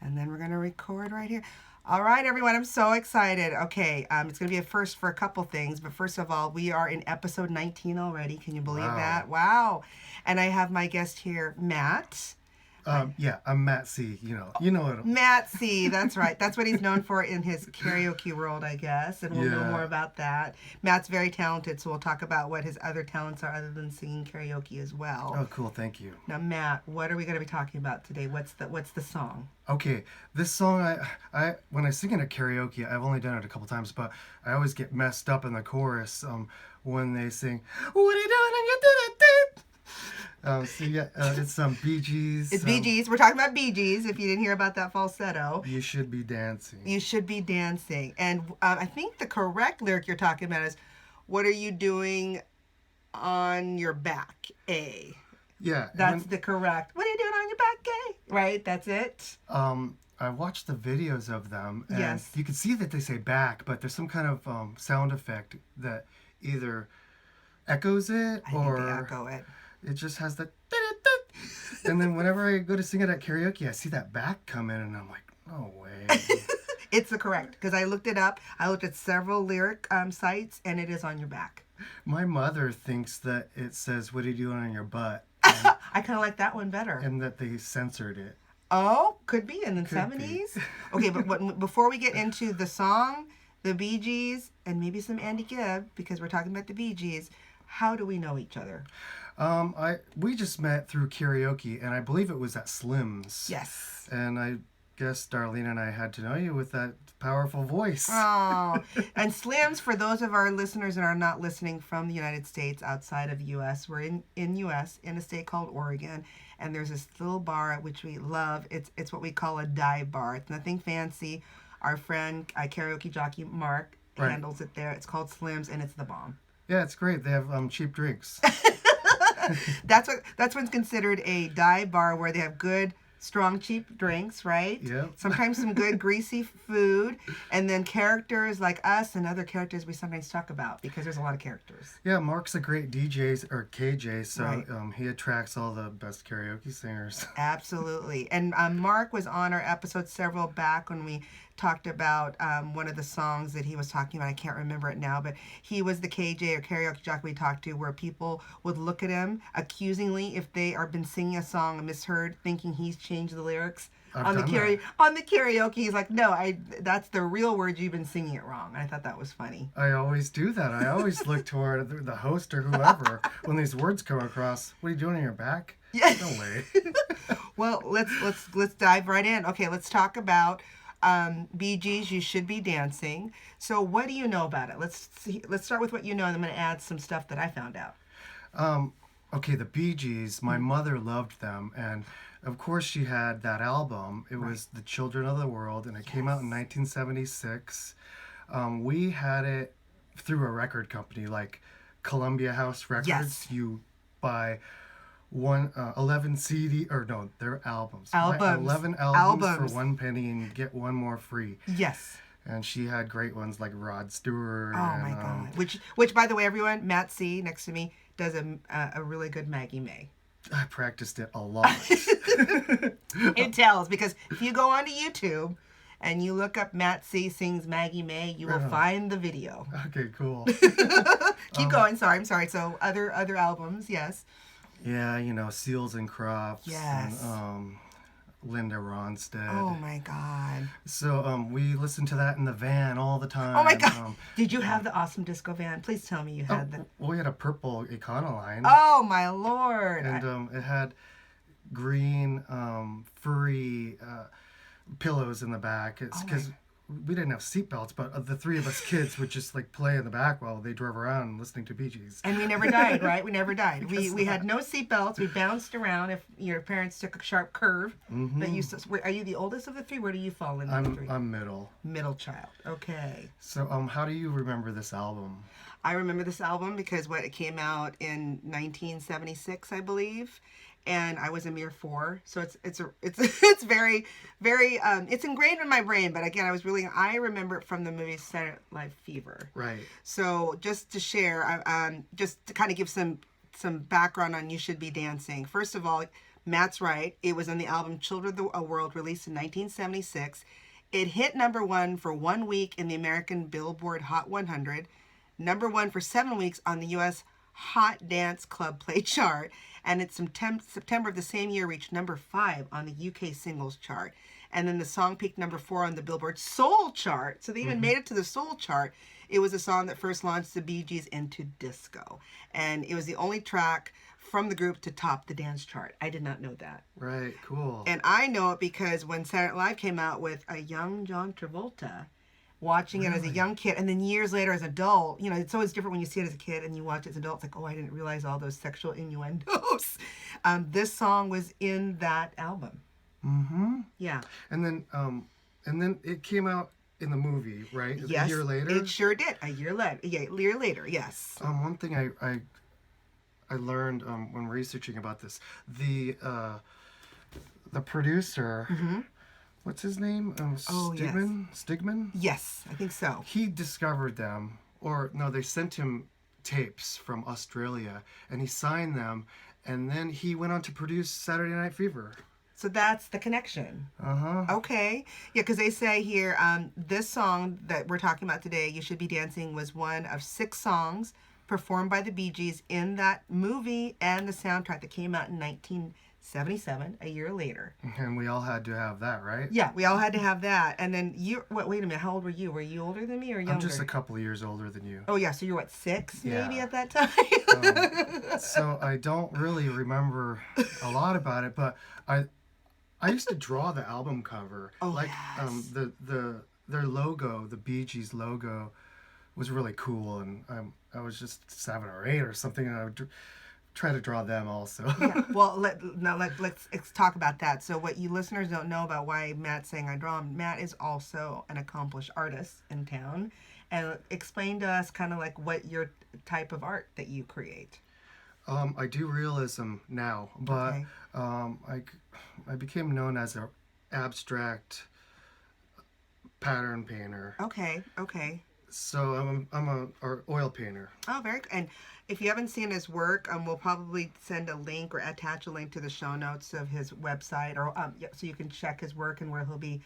And then we're going to record right here. All right, everyone, I'm so excited. Okay, it's going to be a first for a couple things, but first of all, we are in episode 19 already. Can you believe that? Wow. And I have my guest here, Matt. Yeah, I'm Matt C. You know it. Matt C. That's right. That's what he's known for in his karaoke world, I guess. And we'll know more about that. Matt's very talented, so we'll talk about what his other talents are other than singing karaoke as well. Oh, cool. Thank you. Now, Matt, what are we going to be talking about today? What's the song? Okay, this song, I when I sing it at karaoke, I've only done it a couple times, but I always get messed up in the chorus when they sing, "What are you doing?" And you did it. It's BeeGees. It's BeeGees. We're talking about BeeGees. If you didn't hear about that falsetto, you should be dancing. You should be dancing. And I think the correct lyric you're talking about is, "What are you doing on your back?" A. Yeah, that's the correct. What are you doing on your back? A. Right. That's it. I watched the videos of them, and yes, you can see that they say back, but there's some kind of sound effect that either echoes it or think they echo it. It just has that. And then whenever I go to sing it at karaoke, I see that back come in, and I'm like, no way. It's the correct, because I looked it up. I looked at several lyric sites, and it is on your back. My mother thinks that it says, "What are you doing on your butt?" I kind of like that one better. And that they censored it. Oh, could be in the 70s. Okay, but before we get into the song, the BeeGees, and maybe some Andy Gibb, because we're talking about the BeeGees, how do we know each other? We just met through karaoke, and I believe it was at Slim's. Yes. And I guess Darlene and I had to know you with that powerful voice. Oh, and Slim's, for those of our listeners that are not listening from the United States, outside of the U.S., we're in U.S., in a state called Oregon, and there's this little bar which we love. It's what we call a dive bar. It's nothing fancy. Our friend, karaoke jockey Mark, handles it there. It's called Slim's, and it's the bomb. Yeah, it's great. They have cheap drinks. That's what's considered a dive bar, where they have good, strong, cheap drinks, right? Yeah. Sometimes some good, greasy food, and then characters like us and other characters we sometimes talk about, because there's a lot of characters. Yeah, Mark's a great DJ or KJ, so right. He attracts all the best karaoke singers. Absolutely. And Mark was on our episode several back when we talked about one of the songs that he was talking about. I can't remember it now, but he was the KJ or karaoke jock we talked to, where people would look at him accusingly if they are been singing a song, Misheard, thinking he's changed the lyrics. On the karaoke, he's like, no, that's the real words, you've been singing it wrong. And I thought that was funny. I always do that. I always look toward the host or whoever when these words come across. What are you doing on your back? Yeah. No way. Well, let's dive right in. Okay, let's talk about BeeGees, You Should Be Dancing. So what do you know about it? Let's start with what you know, and I'm going to add some stuff that I found out. Okay, the BeeGees, my mother loved them, and of course she had that album. It was The Children of the World, and it came out in 1976. We had it through a record company like Columbia House Records. Yes. You buy 11 CD, or no, they're albums. Albums. 11 albums for 1 penny, and you get one more free. Yes. And she had great ones like Rod Stewart. Oh my God! Which, by the way, everyone, Matt C. next to me does a really good Maggie May. I practiced it a lot. It tells, because if you go onto YouTube and you look up Matt C. sings Maggie May, you will find the video. Okay, cool. Keep going. I'm sorry. So other albums, yes. Yeah, Seals and Crofts. Yes. And, Linda Ronstadt. Oh my God. So we listened to that in the van all the time. Oh my God. Did you have the awesome disco van? Please tell me you had the... Well, we had a purple Econoline. Oh my Lord. And it had green furry pillows in the back. It's because we didn't have seatbelts, but the three of us kids would just like play in the back while they drove around listening to BeeGees. And we never died, right? We never died. We had no seatbelts. We bounced around if your parents took a sharp curve. Mm-hmm. But are you the oldest of the three? Where do you fall in the three? I'm middle. Middle child. Okay. So how do you remember this album? I remember this album because it came out in 1976, I believe. And I was a mere 4, so it's very, very it's ingrained in my brain. But again, I remember it from the movie Saturday Night Fever. Right. So just to share, just to kind of give some background on You Should Be Dancing. First of all, Matt's right. It was on the album Children of the World, released in 1976. It hit number one for 1 week in the American Billboard Hot 100, number one for 7 weeks on the U.S. Hot Dance Club Play chart, and in September of the same year reached number 5 on the UK singles chart. And then the song peaked number 4 on the Billboard Soul chart. So they even made it to the Soul chart. It was a song that first launched the Bee Gees into disco. And it was the only track from the group to top the dance chart. I did not know that. Right, cool. And I know it because when Saturday Night Live came out with a young John Travolta, watching it as a young kid, and then years later as an adult, it's always different when you see it as a kid and you watch it as an adult. It's like, oh, I didn't realize all those sexual innuendos. This song was in that album. Mm-hmm. Yeah. And then it came out in the movie, right? Yes, a year later? It sure did. A year later, yes. One thing I learned when researching about this, the producer, what's his name? Stigman? Yes. Stigman? Yes, I think so. He discovered them, or no, they sent him tapes from Australia, and he signed them, and then he went on to produce Saturday Night Fever. So that's the connection. Uh-huh. Okay. Yeah, because they say here, this song that we're talking about today, You Should Be Dancing, was one of 6 songs performed by the Bee Gees in that movie and the soundtrack that came out in 1977, a year later. And we all had to have that, right? Yeah, we all had to have that. And then wait a minute, how old were you? Were you older than me or younger? I'm just a couple of years older than you. Oh, yeah, so you're what, 6 maybe Yeah. at that time? So I don't really remember a lot about it, but I used to draw the album cover. Oh, like yes. their logo, the Bee Gees logo, was really cool, and I was just 7 or 8 or something, and I would try to draw them also. Yeah. Well, let's talk about that. So what you listeners don't know about why Matt's saying I draw him, Matt is also an accomplished artist in town, and explain to us kind of like what your type of art that you create. I do realism now, but Okay. I became known as an abstract pattern painter. Okay. So I'm a oil painter. Oh, very good. And if you haven't seen his work, we'll probably send a link or attach a link to the show notes of his website, or so you can check his work and where he'll be,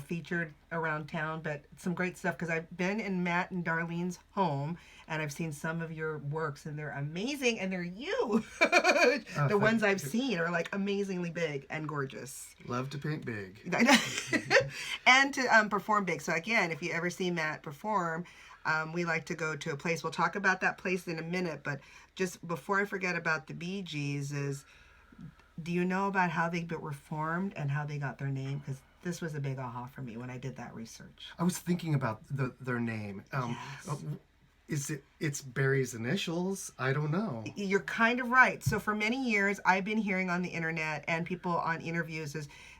featured around town. But some great stuff, because I've been in Matt and Darlene's home and I've seen some of your works, and they're amazing, and they're you. The ones I've seen are like amazingly big and gorgeous. Love to paint big. And to perform big. So again, if you ever see Matt perform, we like to go to a place. We'll talk about that place in a minute, but just before I forget about the Bee Gees, do you know about how they were formed and how they got their name? Because this was a big aha for me when I did that research. I was thinking about their name. Yes. It's Barry's initials? I don't know. You're kind of right. So for many years, I've been hearing on the internet and people on interviews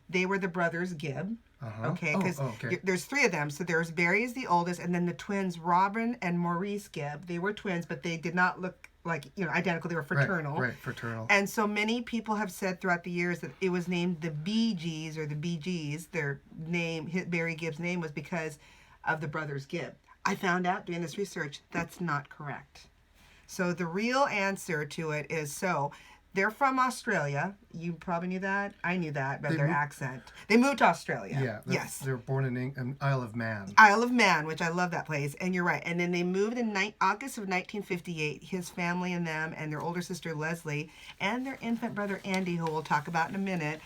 they were the brothers Gibb. Uh-huh. Okay, because there's 3 of them. So there's Barry is the oldest, and then the twins Robin and Maurice Gibb. They were twins, but they did not look like identical. They were fraternal. Right, fraternal. And so many people have said throughout the years that it was named the Bee Gees or the Bee Gees. Their name, Barry Gibb's name, was because of the brothers Gibb. I found out doing this research that's not correct. So the real answer to it is they're from Australia. You probably knew that. I knew that by their accent. They moved to Australia. Yeah. Yes. They were born in Isle of Man. Isle of Man, which I love that place. And you're right. And then they moved in August of 1958. His family and them and their older sister Leslie and their infant brother Andy, who we'll talk about in a minute,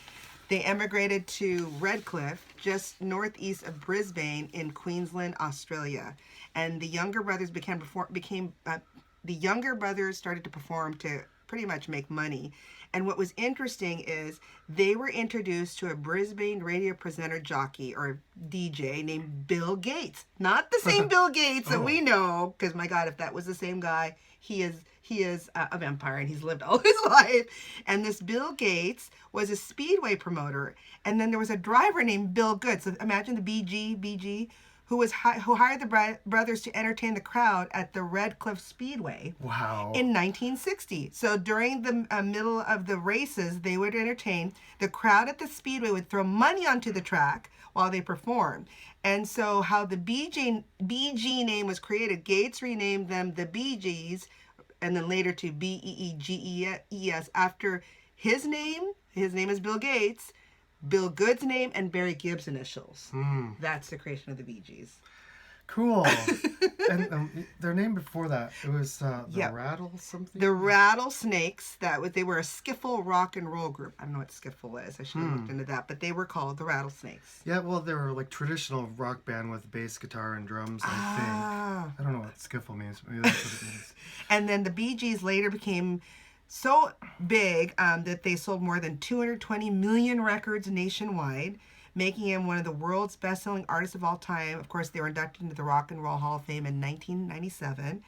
they emigrated to Redcliffe, just northeast of Brisbane in Queensland, Australia. And the younger brothers started to perform to pretty much make money. And what was interesting is they were introduced to a Brisbane radio presenter jockey or DJ named Bill Gates. Not the same Bill Gates that we know, because my God, if that was the same guy, he is a vampire and he's lived all his life. And this Bill Gates was a speedway promoter. And then there was a driver named Bill Good. So imagine the BG, who hired the brothers to entertain the crowd at the Redcliffe Speedway. Wow. In 1960. So during the middle of the races, they would entertain. The crowd at the Speedway would throw money onto the track while they performed. And so how the BG name was created, Gates renamed them the Bee Gees, and then later to BeeGees after his name, his name is Bill Gates, Bill Good's name, and Barry Gibb's initials. Hmm. That's the creation of the Bee Gees. Cool. And their name before that, it was the Yep. Rattle something? The Rattlesnakes, they were a skiffle rock and roll group. I don't know what skiffle is. I should have looked into that. But they were called the Rattlesnakes. Yeah, well, they were like traditional rock band with bass guitar and drums, I think. I don't know what skiffle means. Maybe that's what it means. And then the Bee Gees later became so big that they sold more than 220 million records nationwide, making him one of the world's best-selling artists of all time. Of course, they were inducted into the Rock and Roll Hall of Fame in 1997.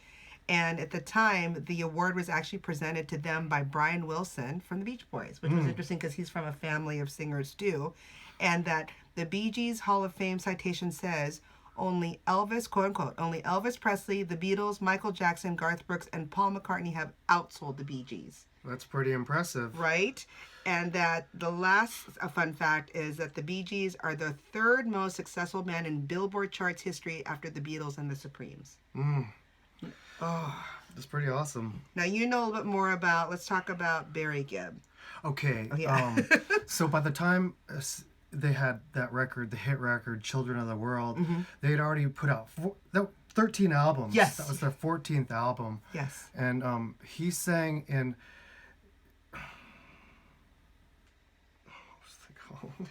And at the time, the award was actually presented to them by Brian Wilson from the Beach Boys, which was interesting because he's from a family of singers too. And that the Bee Gees Hall of Fame citation says, only Elvis, quote unquote, only Elvis Presley, the Beatles, Michael Jackson, Garth Brooks, and Paul McCartney have outsold the Bee Gees. That's pretty impressive. Right? And that the last fun fact is that the Bee Gees are the third most successful band in Billboard charts history after the Beatles and the Supremes. Oh. That's pretty awesome. Now you know a little bit more about, let's talk about Barry Gibb. Okay. Oh, yeah. So by the time they had that record, the hit record, Children of the World, they had already put out 13 albums. Yes. That was their 14th album. Yes. And he sang in...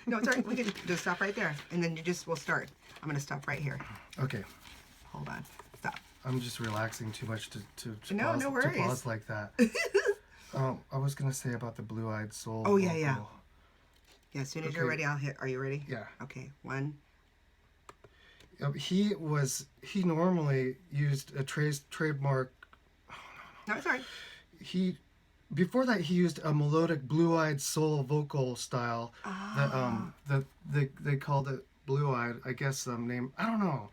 No, it's all right. We can just stop right there. And then we'll start. I'm going to stop right here. Okay. Hold on. Stop. I'm just relaxing too much to No, pause, no worries. to pause like that. I was going to say about the Blue-Eyed Soul. Oh, yeah, yeah. Yeah, as soon as you're Okay. ready, I'll hit. Are you ready? Yeah. Okay, one. He normally used a trademark. No, it's all right. Before that, he used a melodic blue-eyed soul vocal style that they called it blue-eyed. I guess name, I don't know.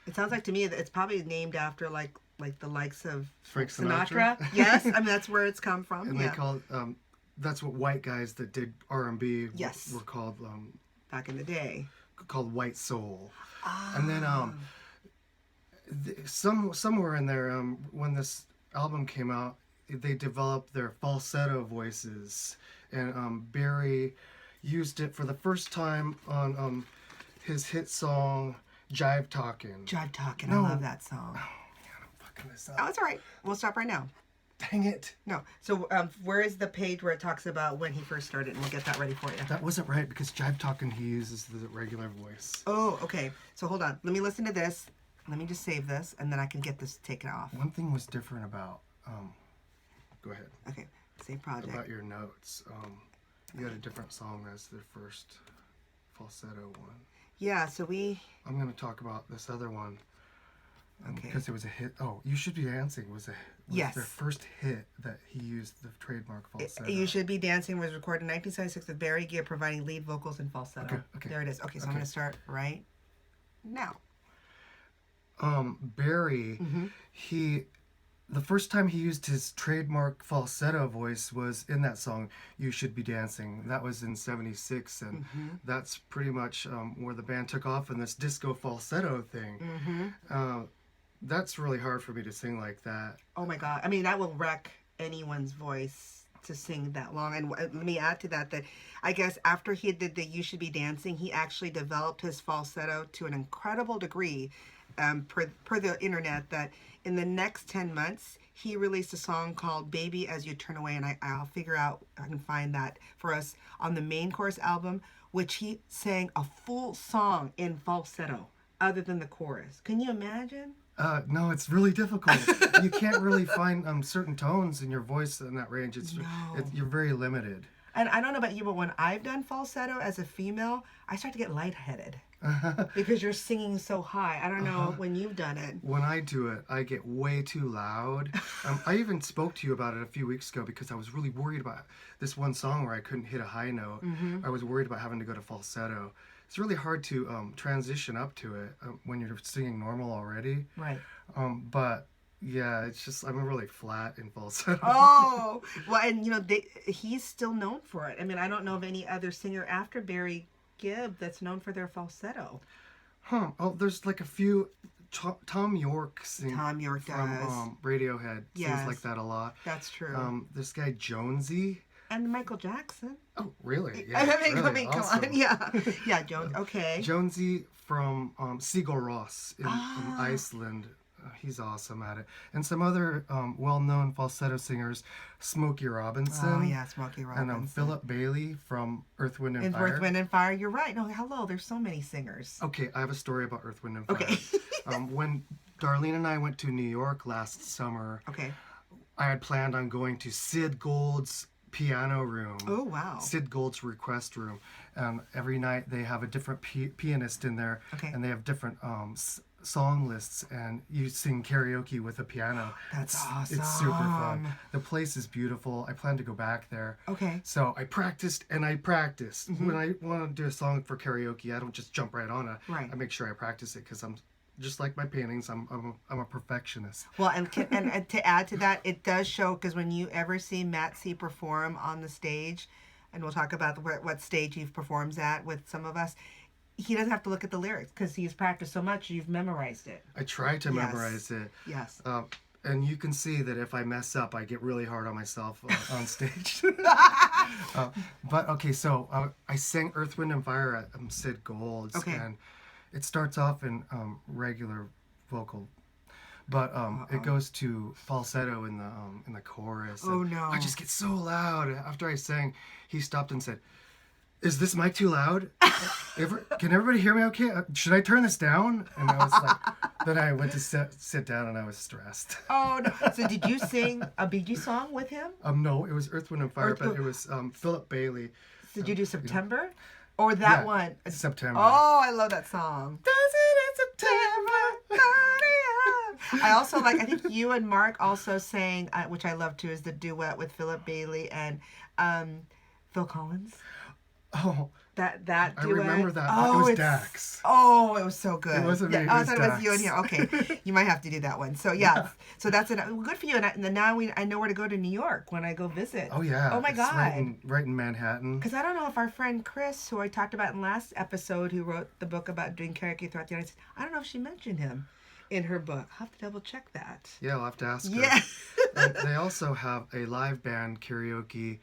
It sounds like to me that it's probably named after like the likes of Frank Sinatra. Yes, I mean that's where it's come from. And yeah. they called that's what white guys that did R&B Yes. were called. Back in the day. Called white soul. And then somewhere in there when this album came out, they developed their falsetto voices, and Barry used it for the first time on his hit song Jive Talkin'. Jive Talkin', No. I love that song. Man, I'm fucking this Oh, up. it's all right. We'll stop right now. Dang it. No. So where is the page where it talks about when he first started? And we'll get that ready for you. That wasn't right because Jive Talkin' he uses the regular voice. Oh, okay. So hold on. Let me listen to this. Let me just save this, and then I can get this taken off. One thing was different about go ahead. Okay. Save project. About your notes. You had a different song as the first falsetto one. Yeah, so I'm going to talk about this other one. Okay. Because it was a hit. Oh, You Should Be Dancing was Yes. their first hit that he used the trademark falsetto. You Should Be Dancing was recorded in 1976 with Barry Gibb providing lead vocals and falsetto. Okay. There it is. Okay, so I'm going to start right now. Barry, the first time he used his trademark falsetto voice was in that song, You Should Be Dancing. That was in 76, and that's pretty much where the band took off in this disco falsetto thing. That's really hard for me to sing like that. Oh my God. I mean, that will wreck anyone's voice to sing that long. And let me add to that I guess after he did the You Should Be Dancing, he actually developed his falsetto to an incredible degree, per the internet, that in the next 10 months, he released a song called Baby As You Turn Away, and I'll figure out, I can find that for us on the main course album, which he sang a full song in falsetto, other than the chorus. Can you imagine? No, it's really difficult. You can't really find certain tones in your voice in that range. You're very limited. And I don't know about you, but when I've done falsetto as a female, I start to get lightheaded. Because you're singing so high. I don't know when you've done it. When I do it, I get way too loud. I even spoke to you about it a few weeks ago because I was really worried about this one song where I couldn't hit a high note. I was worried about having to go to falsetto. It's really hard to transition up to it when you're singing normal already. Right. But yeah, it's just I'm really flat in falsetto. Oh, well, and he's still known for it. I mean, I don't know of any other singer after Barry Gibb that's known for their falsetto. Oh, there's like a few. Tom York sings. Tom York from does. Radiohead Yes. sings like that a lot. That's true. This guy Jonesy. And Michael Jackson. Oh, really? I Yeah, mean, really come awesome. on, yeah, yeah, Jones. Okay. Jonesy from Sigur Rós in Ah, Iceland. He's awesome at it. And some other well-known falsetto singers, Smokey oh Robinson yeah, Smokey and Robinson. Philip Bailey from Earth, Wind, and In Earth, Fire. Wind, and Fire. You're right. No, hello. There's so many singers. Okay, I have a story about Earth, Wind, and Okay. Fire. When Darlene and I went to New York last summer, Okay. I had planned on going to Sid Gold's piano room. Oh wow. Sid Gold's request room. Every night they have a different pianist in there, Okay. and they have different song lists, and you sing karaoke with a piano. That's It's super fun. awesome. The place is beautiful. I plan to go back there. Okay. So I practiced and I practiced. When I want to do a song for karaoke, I don't just jump right on it. Right. I make sure I practice it because I'm just like my paintings. I'm a perfectionist. Well, and to add to that, it does show because when you ever see Matt C perform on the stage, and we'll talk about what stage he performs at with some of us, he doesn't have to look at the lyrics because he's practiced so much. You've memorized it. I try to Yes. memorize it. Yes. And you can see that if I mess up, I get really hard on myself on stage. But okay, so I sang Earth, Wind, and Fire at Sid Gold's. Okay. And it starts off in regular vocal, but it goes to falsetto in the chorus. Oh, and no. I just get so loud. After I sang, he stopped and said, "Is this mic too loud? Can everybody hear me okay? Should I turn this down?" And I was like, then I went to sit down and I was stressed. Oh no! So did you sing a BeeGees song with him? No, it was Earth, Wind, and Fire, Earth, but Wind- it was Philip Bailey. Did you do September, or that Yeah, one? September. Oh, I love that song. Does it in September? I also like. I think you and Mark also sang, which I love too, is the duet with Philip Bailey and Phil Collins. Oh, That I duet. remember that. Oh, It was it's- Dax. Oh, it was so good. It wasn't me, it I was thought it was you and Dax. him. Okay, you might have to do that one. So yeah, so that's it. Well, good for you. And now I know where to go to New York when I go visit. Oh yeah. Oh my It's God. right in Manhattan. Because I don't know if our friend Chris, who I talked about in last episode, who wrote the book about doing karaoke throughout the United States, I don't know if she mentioned him in her book. I'll have to double check that. Yeah, I'll have to ask her. Yeah. They also have a live band karaoke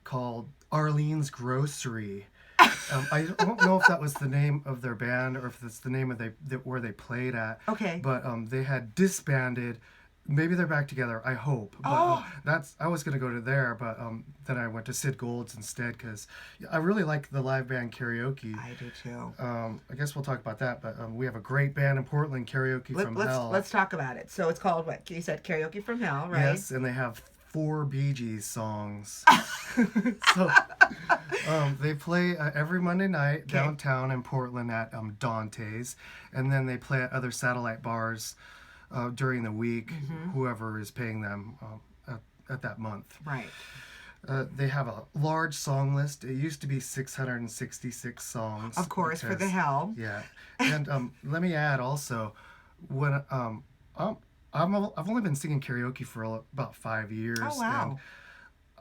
called Arlene's Grocery. I don't know if that was the name of their band or if it's the name of where they played at. Okay. But they had disbanded. Maybe they're back together. I hope. But I was gonna go to there, but then I went to Sid Gold's instead because I really like the live band karaoke. I do too. I guess we'll talk about that. But we have a great band in Portland, Karaoke from Hell. Let's talk about it. So it's called what? You said Karaoke from Hell, right? Yes, and they have 4 BeeGees songs. So they play every Monday night downtown in Portland at Dante's, and then they play at other satellite bars during the week, whoever is paying them at that month. Right. They have a large song list. It used to be 666 songs. Of course, for the because- Hell. Yeah, and let me add also, when I've only been singing karaoke for about 5 years. Oh wow. And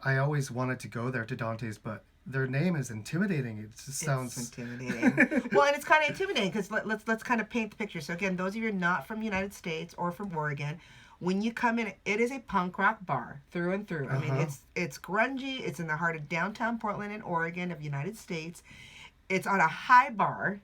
I always wanted to go there to Dante's, but their name is intimidating. It just sounds It's intimidating. Well, and it's kind of intimidating because let's kind of paint the picture. So again, those of you not from the United States or from Oregon, when you come in, it is a punk rock bar through and through. I mean, it's grungy. It's in the heart of downtown Portland in Oregon of the United States. It's on a high bar,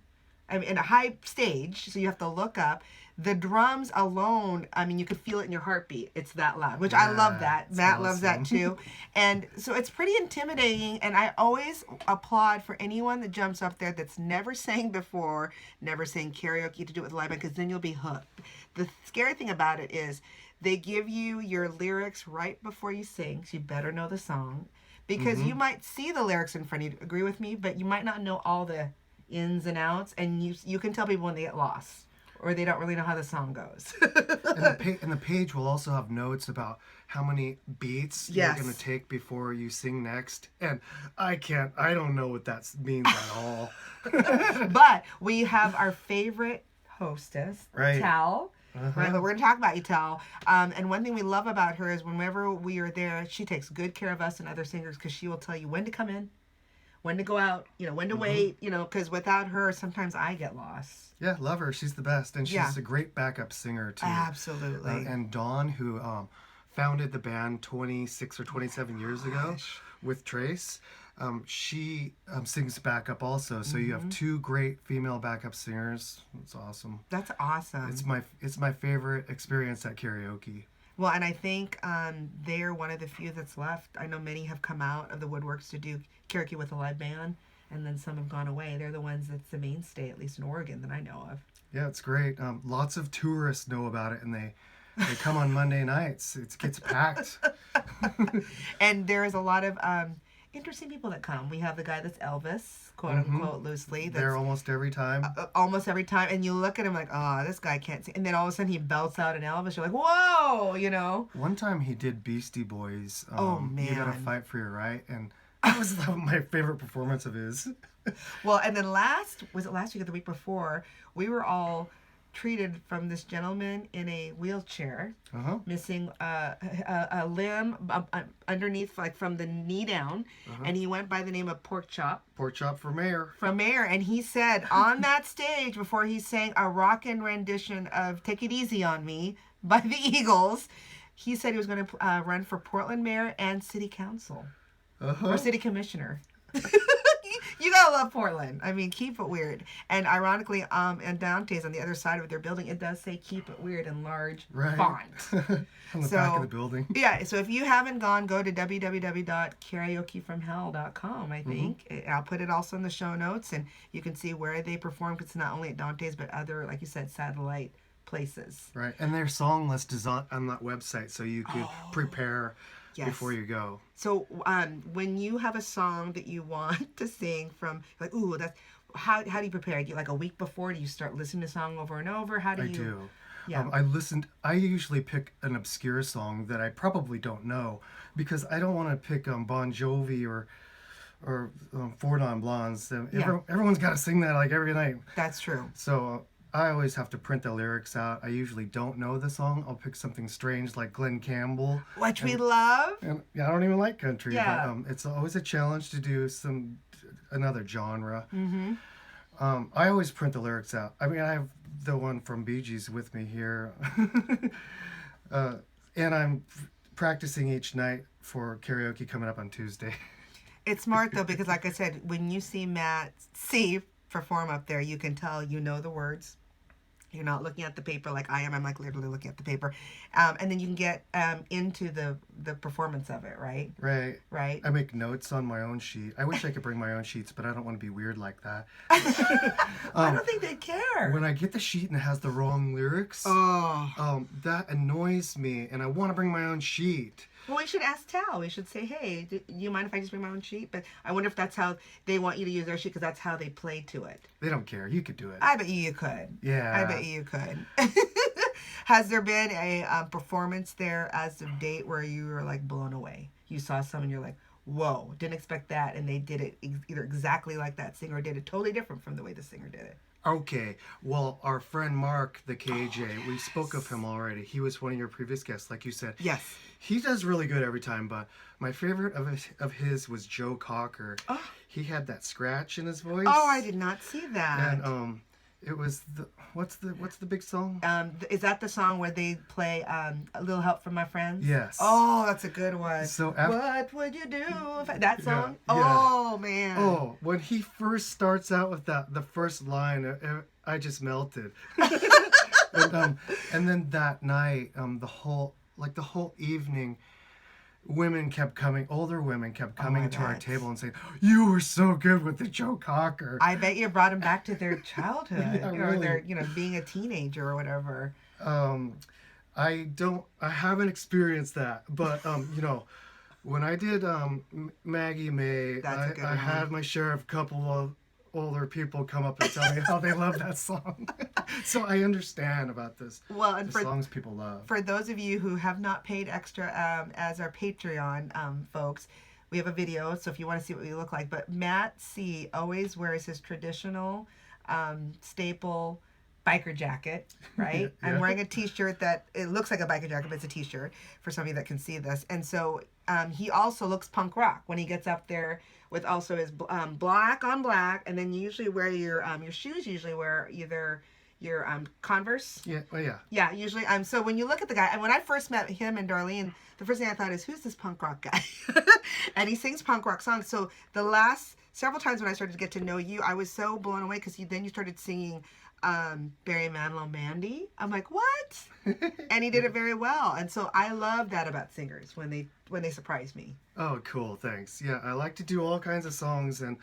I mean, in a high stage, so you have to look up. The drums alone, I mean, you could feel it in your heartbeat. It's that loud, which I love that. it's Matt loves that awesome. too. And so it's pretty intimidating. And I always applaud for anyone that jumps up there that's never sang before, never sang karaoke to do it with live band, because then you'll be hooked. The scary thing about it is they give you your lyrics right before you sing, so you better know the song. Because you might see the lyrics in front of you, agree with me, but you might not know all the ins and outs, and you can tell people when they get lost or they don't really know how the song goes. and the page will also have notes about how many beats Yes. you're going to take before you sing next. And I don't know what that means at all. But we have our favorite hostess, Right. Tal. Right, but we're going to talk about you, Tal. And one thing we love about her is whenever we are there, she takes good care of us and other singers because she will tell you when to come in, when to go out, when to wait, because without her, sometimes I get lost. Yeah, love her. She's the best. And she's Yeah. a great backup singer, too. Absolutely. And Dawn, who founded the band 26 or 27 years ago with Trace, She sings backup also. So you have two great female backup singers. It's awesome. That's awesome. It's my favorite experience at karaoke. Well, and I think they're one of the few that's left. I know many have come out of the woodworks to do karaoke with a live band, and then some have gone away. They're the ones that's the mainstay, at least in Oregon, that I know of. Yeah, it's great. Lots of tourists know about it, and they come on Monday nights. It gets packed. And there is a lot of interesting people that come. We have the guy that's Elvis, quote unquote, loosely. That's There almost every time. almost every time, and you look at him like, oh, this guy can't sing. And then all of a sudden he belts out an Elvis. You're like, whoa, you know. One time he did Beastie Boys. Oh, You Gotta man. Fight for Your Right, and that was my favorite performance of his. Well, and then was it last week or the week before, we were all treated from this gentleman in a wheelchair, missing a limb underneath, like from the knee down, and he went by the name of Pork Chop. Pork chop for mayor. From Mayor, and he said on that stage before he sang a rockin' rendition of "Take It Easy on Me" by the Eagles, he said he was going to run for Portland mayor and city council or city commissioner. You gotta love Portland. I mean, keep it weird. And ironically, and Dante's on the other side of their building, it does say "Keep It Weird" in large font. On the back of the building. Yeah, so if you haven't gone, go to www.karaokefromhell.com, I think. I'll put it also in the show notes, and you can see where they performed. It's not only at Dante's, but other, like you said, satellite places. Right, and their song list is on that website, so you could prepare before you go. So when you have a song that you want to sing from, like, ooh, that's, how do you prepare? You get like a week before? Do you start listening to the song over and over? How do you? I do. Yeah. I usually pick an obscure song that I probably don't know, because I don't want to pick Bon Jovi or Four Non Blondes. Everyone's got to sing that like every night. That's true. So I always have to print the lyrics out. I usually don't know the song. I'll pick something strange like Glenn Campbell. Which we love. And I don't even like country. Yeah. But it's always a challenge to do another genre. I always print the lyrics out. I mean, I have the one from BeeGees with me here. And I'm practicing each night for karaoke coming up on Tuesday. It's smart, though, because like I said, when you see Matt C perform up there, you can tell you know the words. You're not looking at the paper like I am. I'm like literally looking at the paper. And then you can get into the performance of it, right? Right. Right. I make notes on my own sheet. I wish I could bring my own sheets, but I don't want to be weird like that. I don't think they care. When I get the sheet and it has the wrong lyrics, that annoys me, and I want to bring my own sheet. Well, we should ask Tal. We should say, hey, do you mind if I just bring my own sheet? But I wonder if that's how they want you to use their sheet, because that's how they play to it. They don't care. You could do it. I bet you could. Yeah. I bet you could. Has there been a performance there as of date where you were like blown away? You saw someone, you're like, whoa, didn't expect that, and they did it either exactly like that singer or did it totally different from the way the singer did it. Okay, well, our friend Mark, the KJ, we spoke of him already. He was one of your previous guests, like you said. Yes. He does really good every time, but my favorite of his was Joe Cocker. Oh. He had that scratch in his voice. Oh, I did not see that. And it was what's the big song? Is that the song where they play "A Little Help from My Friends"? Yes. Oh, that's a good one. So what would you do if that song? Yeah. Oh man. Oh, when he first starts out with the first line, I just melted. And then that night, the whole evening, older women kept coming to our table and saying, "You were so good with the Joe Cocker." I bet you brought them back to their childhood Yeah, or really. their, being a teenager or whatever. I haven't experienced that, but when I did Maggie May, That's a good I one. had my share of couple of older people come up and tell me how they love that song. So I understand about this. Well, and the songs people love. For those of you who have not paid extra as our Patreon folks, we have a video, so if you want to see what we look like. But Matt C. always wears his traditional staple biker jacket, right? Yeah. I'm wearing a t-shirt that it looks like a biker jacket, but it's a t-shirt for some of you that can see this. And so he also looks punk rock when he gets up there with also his black on black, and then you usually wear your shoes usually wear either your Converse. Yeah. Oh yeah. Yeah, usually. So when you look at the guy, and when I first met him and Darlene, the first thing I thought is, who's this punk rock guy? And he sings punk rock songs. So the last several times when I started to get to know you, I was so blown away because then you started singing Barry Manilow Mandy. I'm like, what? And he did it very well. And so I love that about singers when they surprise me. Oh, cool. Thanks. Yeah, I like to do all kinds of songs, and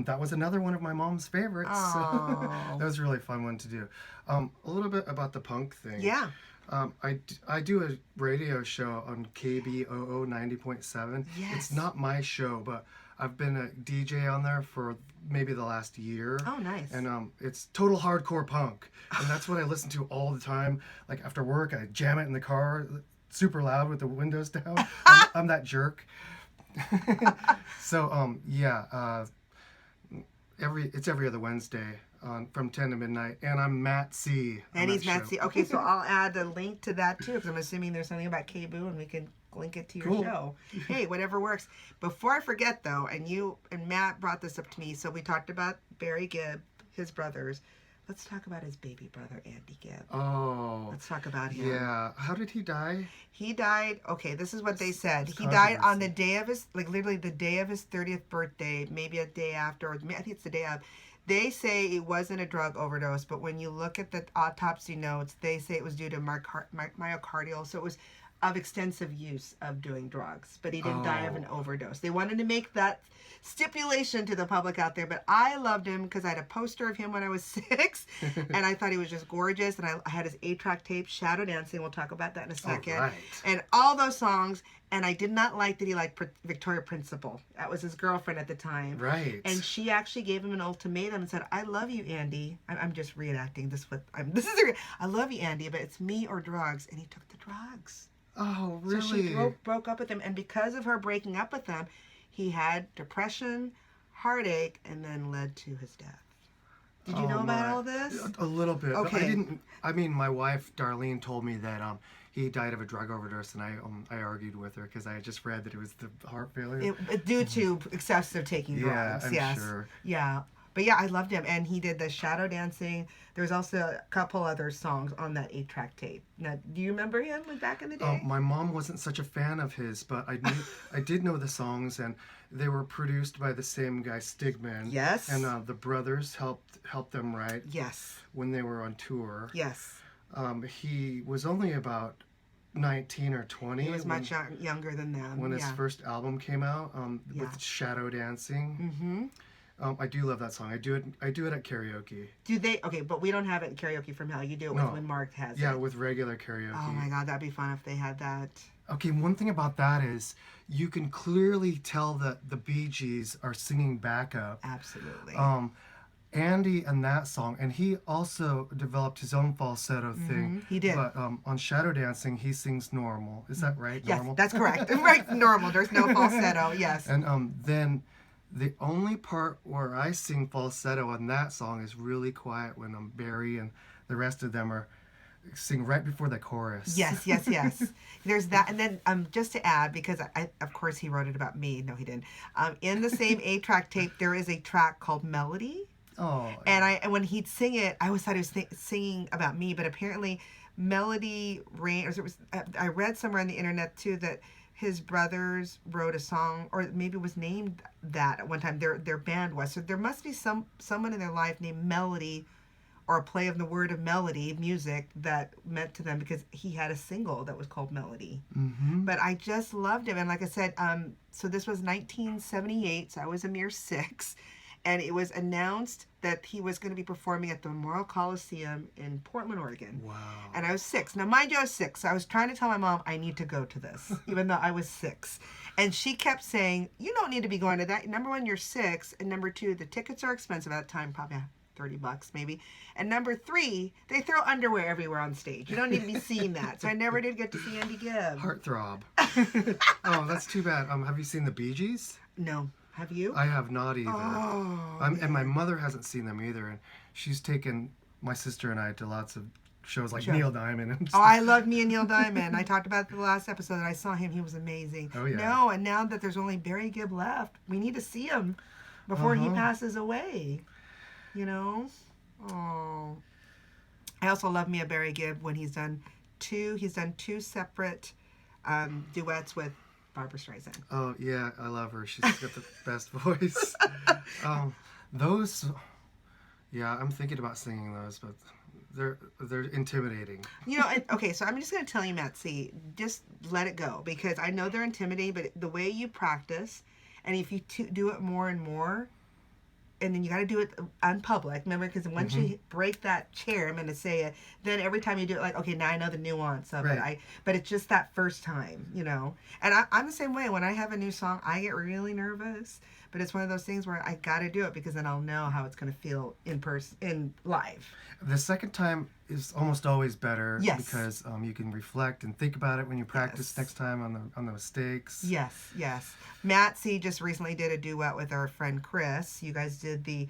that was another one of my mom's favorites. Oh. That was a really fun one to do. A little bit about the punk thing. Yeah. I do a radio show on KBOO 90.7. Yes. It's not my show, but I've been a DJ on there for maybe the last year. Oh, nice. And it's total hardcore punk. And that's what I listen to all the time. Like after work, I jam it in the car super loud with the windows down. I'm that jerk. So, it's every other Wednesday from 10 to midnight. And I'm Matt C. And he's Matt C. Okay, so I'll add a link to that too, because I'm assuming there's something about KBOO and we can link it to your Cool. show. Hey, whatever works. Before I forget though, and you and Matt brought this up to me, so we talked about Barry Gibb, his brothers. Let's talk about his baby brother, Andy Gibb. Oh. Let's talk about him. Yeah. How did he die? He died, okay, this is what they said. It's He died on controversy. the day of his, like literally the day of his 30th birthday, maybe a day after, or I think it's the day of. They say it wasn't a drug overdose, but when you look at the autopsy notes, they say it was due to myocardial, so it was of extensive use of doing drugs, but he didn't die of an overdose. They wanted to make that stipulation to the public out there, but I loved him because I had a poster of him when I was 6, and I thought he was just gorgeous, and I had his 8-track tape, Shadow Dancing, we'll talk about that in a second, right. and all those songs, and I did not like that he liked Victoria Principal. That was his girlfriend at the time. Right. And she actually gave him an ultimatum and said, I love you, Andy. I'm just reenacting this I love you, Andy, but it's me or drugs, and he took the drugs. Oh, So really? she broke up with him, and because of her breaking up with him, he had depression, heartache, and then led to his death. Did you know about all this? A little bit. Okay. I mean, my wife Darlene told me that he died of a drug overdose, and I argued with her because I had just read that it was the heart failure. Due to excessive taking drugs. I'm yes. sure. Yeah. But yeah, I loved him, and he did the Shadow Dancing. There was also a couple other songs on that 8-track tape. Now, do you remember him like back in the day? My mom wasn't such a fan of his, but I did know the songs, and they were produced by the same guy, Stigman. Yes. And the brothers helped them write. Yes. When they were on tour. Yes. He was only about 19 or 20. He was much younger than them. When his first album came out, with Shadow Dancing. Mm-hmm. I do love that song. I do it at karaoke. Do they? Okay, but we don't have it in Karaoke from Hell. You do it when Mark has it. Yeah, with regular karaoke. Oh my God, that'd be fun if they had that. Okay, one thing about that is you can clearly tell that the BeeGees are singing backup. Absolutely. Andy and that song, and he also developed his own falsetto thing. He did. But on Shadow Dancing, he sings normal. Is that right? Yes, Normal? that's correct. Right, normal. There's no falsetto. Yes. And then the only part where I sing falsetto on that song is really quiet when Barry and the rest of them are sing right before the chorus. Yes. There's that, and then just to add, because I of course he wrote it about me. No, he didn't. In the same 8-track tape, there is a track called Melody. Oh. And when he'd sing it, I always thought he was singing about me, but apparently Melody I read somewhere on the internet too that his brothers wrote a song, or maybe it was named that at one time. Their band was. So there must be someone in their life named Melody, or a play of the word of melody, music, that meant to them, because he had a single that was called Melody. Mm-hmm. But I just loved him. And like I said, so this was 1978, so I was a mere 6. And it was announced that he was going to be performing at the Memorial Coliseum in Portland, Oregon. Wow. And I was 6. Now, mind you, I was 6. So I was trying to tell my mom, I need to go to this, even though I was 6. And she kept saying, you don't need to be going to that. Number 1, you're 6. And number 2, the tickets are expensive at that time, probably $30 maybe. And number 3, they throw underwear everywhere on stage. You don't need to be seeing that. So I never did get to see Andy Gibb. Heartthrob. Oh, that's too bad. Have you seen the BeeGees? No. Have you? I have not either. Oh, and my mother hasn't seen them either. And she's taken my sister and I to lots of shows like Sure. Neil Diamond and Oh, stuff. I love me and Neil Diamond. I talked about it the last episode that I saw him. He was amazing. Oh, yeah. No, and now that there's only Barry Gibb left, we need to see him before he passes away. You know? Oh. I also love Mia Barry Gibb when he's done two separate duets with Barbara Streisand. Oh yeah, I love her. She's got the best voice. Um, those, yeah, I'm thinking about singing those, but they're intimidating. Okay, so I'm just going to tell you, Matt, see, just let it go because I know they're intimidating, but the way you practice, and if you do it more and more, and then you got to do it on public, remember, because once you break that chair, I'm going to say it, then every time you do it, like, okay, now I know the nuance of Right. it. But it's just that first time, And I'm the same way. When I have a new song, I get really nervous, but it's one of those things where I got to do it because then I'll know how it's going to feel in person, in live. The second time is almost always better Yes. because you can reflect and think about it when you practice Yes. next time on the mistakes. Yes, yes. Matt C just recently did a duet with our friend Chris. You guys did a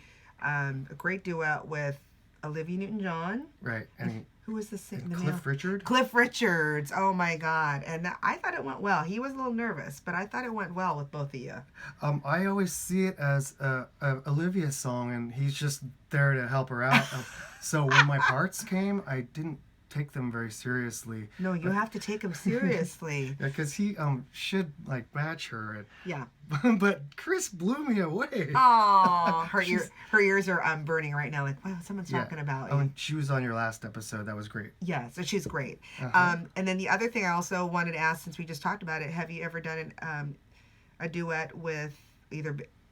great duet with Olivia Newton-John. Right. And Who was the Cliff Richard. Cliff Richards. Oh my God! And I thought it went well. He was a little nervous, but I thought it went well with both of you. I always see it as a Olivia song, and he's just there to help her out. So when my parts came, I didn't take them very seriously. No, you have to take him seriously. Yeah, because he should like match her. And, Yeah. but Chris blew me away. Oh, her ears are burning right now. Like, wow, someone's Yeah. talking about Oh, you. and she was on your last episode. That was great. Yeah, so she's great. Uh-huh. And then the other thing I also wanted to ask, since we just talked about it, have you ever done a duet with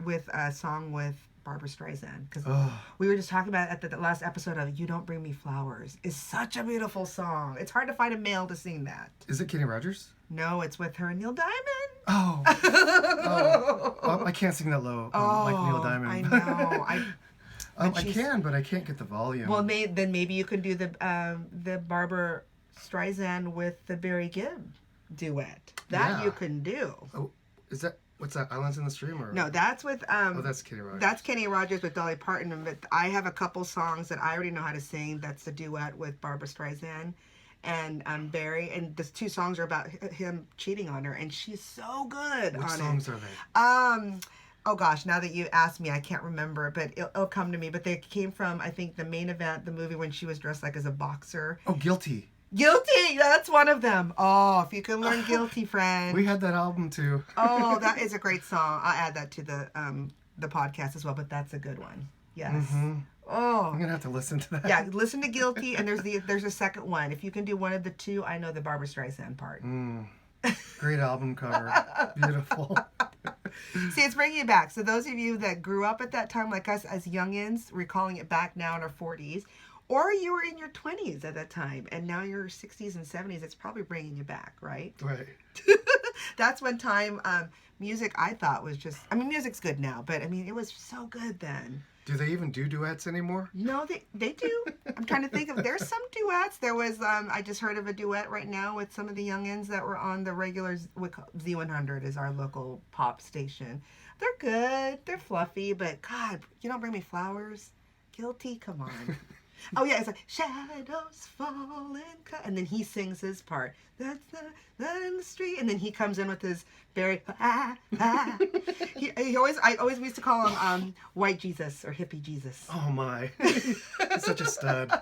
with a song with Barbara Streisand? Because Oh, we were just talking about it at the last episode of "You Don't Bring Me Flowers." It's such a beautiful song. It's hard to find a male to sing that. is it Kenny Rogers? No, it's with her and Neil Diamond. Oh, oh, I can't sing that low like Neil Diamond. I know. I can, but I can't get the volume. Well, then maybe you can do the Barbara Streisand with the Barry Gibb duet. That Yeah. you can do. Oh, what's that? Islands in the Stream or? No, that's with Oh, that's Kenny Rogers. that's Kenny Rogers with Dolly Parton. But I have a couple songs that I already know how to sing. That's the duet with Barbara Streisand and Barry. And the two songs are about him cheating on her, and she's so good Which on songs it. are they? Oh gosh, now that you asked me, I can't remember, but it'll come to me. But they came from, I think, the main event, the movie when she was dressed like as a boxer. Oh, Guilty. Guilty, that's one of them. Oh, if you can learn Guilty, friend. We had that album too. Oh, that is a great song. I'll add that to the podcast as well. But that's a good one. Yes. I'm Oh, gonna have to listen to that. yeah. Listen to Guilty, and there's a second one. If you can do one of the two, I know the Barbara Streisand part. Great album cover. Beautiful. See, it's bringing it back. So those of you that grew up at that time, like us as youngins, recalling it back now in our 40s, or you were in your 20s at that time, and now you're 60s and 70s, it's probably bringing you back, right? Right. That's one time music I thought was just, I mean, music's good now, but I mean, it was so good then. Do they even do duets anymore? No, they do. I'm trying to think of, there's some duets. There was, I just heard of a duet right now with some of the youngins that were on the regular, Z100 is our local pop station. They're good, they're fluffy, but God, You Don't Bring Me Flowers, Guilty, come on. Oh yeah, it's like shadows falling, and then he sings his part. That's the in the street, and then he comes in with his very I always used to call him White Jesus or Hippie Jesus Oh my. He's such a stud.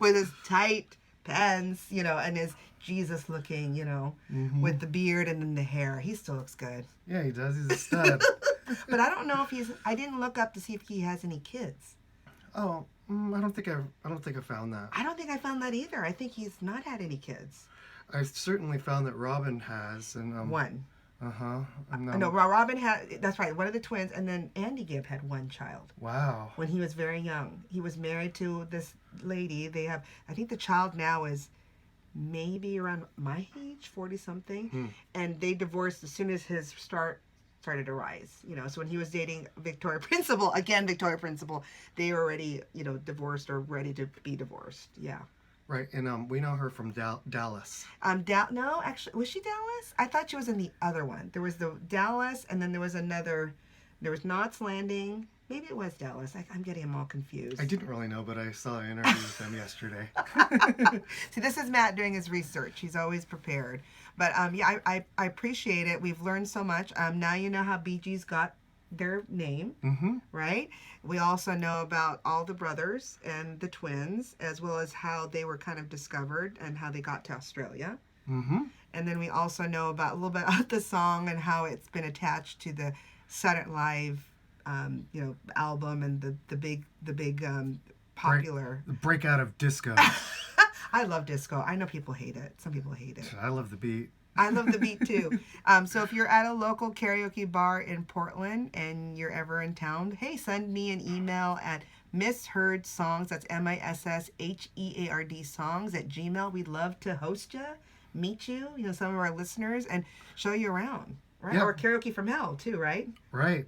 with his tight pants, and his Jesus looking, with the beard and then the hair. He still looks good, Yeah, he does. He's a stud. but I don't know if I didn't look up to see if he has any kids. Oh, I don't think I found that. I don't think I found that either. I think he's not had any kids. I certainly found that Robin has, and One. No, Robin had, that's right, one of the twins, and then Andy Gibb had one child Wow. when he was very young. He was married to this lady. They have, I think the child now is maybe around my age, 40 something, and they divorced as soon as his started to rise. So when he was dating Victoria Principal, they were already, divorced or ready to be divorced. Yeah. Right, and we know her from Dallas. No, actually, was she Dallas? I thought she was in the other one. There was the Dallas, and then there was another. There was Knots Landing. Maybe it was Dallas. I'm getting them all confused. I didn't really know, but I saw an interview with them yesterday. See, this is Matt doing his research. He's always prepared. But yeah, I appreciate it. We've learned so much. Now you know how BeeGees got their name, Mm-hmm. right? We also know about all the brothers and the twins, as well as how they were kind of discovered and how they got to Australia. Mm-hmm. And then we also know about a little bit about the song and how it's been attached to the Saturday Night Live, album and the big popular. The breakout of disco. I love disco. I know people hate it. Some people hate it. I love the beat. I love the beat too. So if you're at a local karaoke bar in Portland and you're ever in town, hey, send me an email at Misheard Songs. That's MISSHEARD songs at Gmail. We'd love to host you, meet you, some of our listeners, and show you around. Right? Yeah. Or karaoke from hell too, right? Right.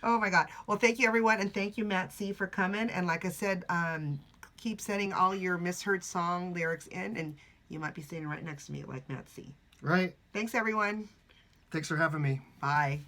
Oh my God. Well, thank you everyone, and thank you Matt C for coming. And like I said, keep sending all your misheard song lyrics in, and you might be sitting right next to me like Matt C. Right. Thanks everyone. Thanks for having me. Bye.